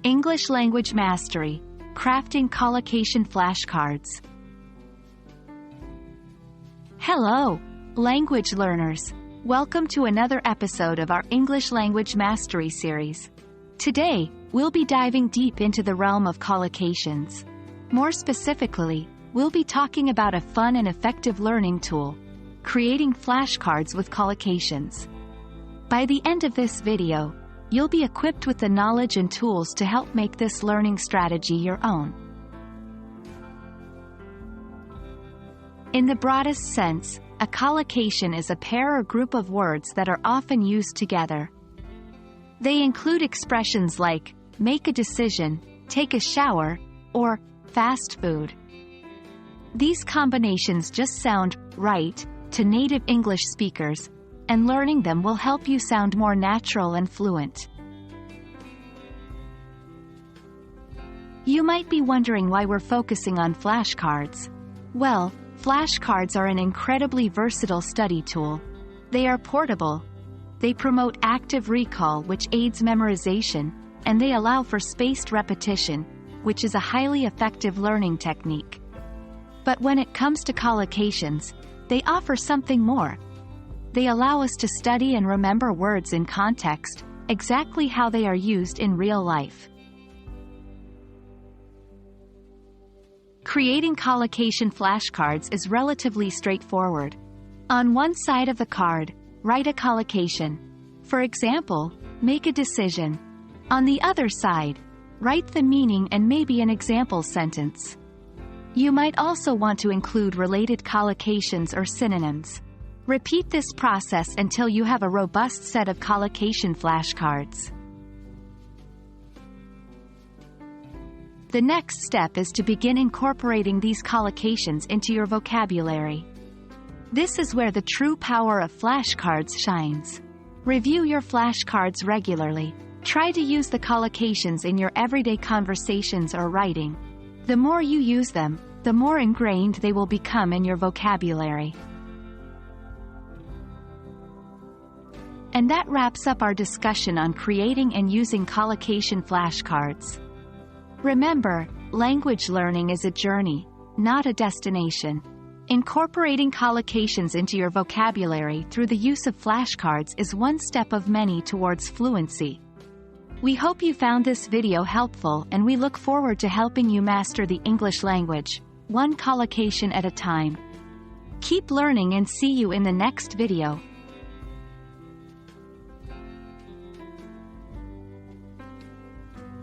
English Language Mastery, Crafting Collocation Flashcards. Hello, language learners. Welcome to another episode of our English Language Mastery series. Today, we'll be diving deep into the realm of collocations. More specifically, we'll be talking about a fun and effective learning tool, creating flashcards with collocations. By the end of this video, you'll be equipped with the knowledge and tools to help make this learning strategy your own. In the broadest sense, a collocation is a pair or group of words that are often used together. They include expressions like, make a decision, take a shower, or fast food. These combinations just sound right to native English speakers, and learning them will help you sound more natural and fluent. You might be wondering why we're focusing on flashcards. Well, flashcards are an incredibly versatile study tool. They are portable. They promote active recall, which aids memorization, and they allow for spaced repetition, which is a highly effective learning technique. But when it comes to collocations, they offer something more. They allow us to study and remember words in context, exactly how they are used in real life. Creating collocation flashcards is relatively straightforward. On one side of the card, write a collocation. For example, make a decision. On the other side, write the meaning and maybe an example sentence. You might also want to include related collocations or synonyms. Repeat this process until you have a robust set of collocation flashcards. The next step is to begin incorporating these collocations into your vocabulary. This is where the true power of flashcards shines. Review your flashcards regularly. Try to use the collocations in your everyday conversations or writing. The more you use them, the more ingrained they will become in your vocabulary. And that wraps up our discussion on creating and using collocation flashcards. Remember, language learning is a journey, not a destination. Incorporating collocations into your vocabulary through the use of flashcards is one step of many towards fluency. We hope you found this video helpful, and we look forward to helping you master the English language, one collocation at a time. Keep learning and see you in the next video.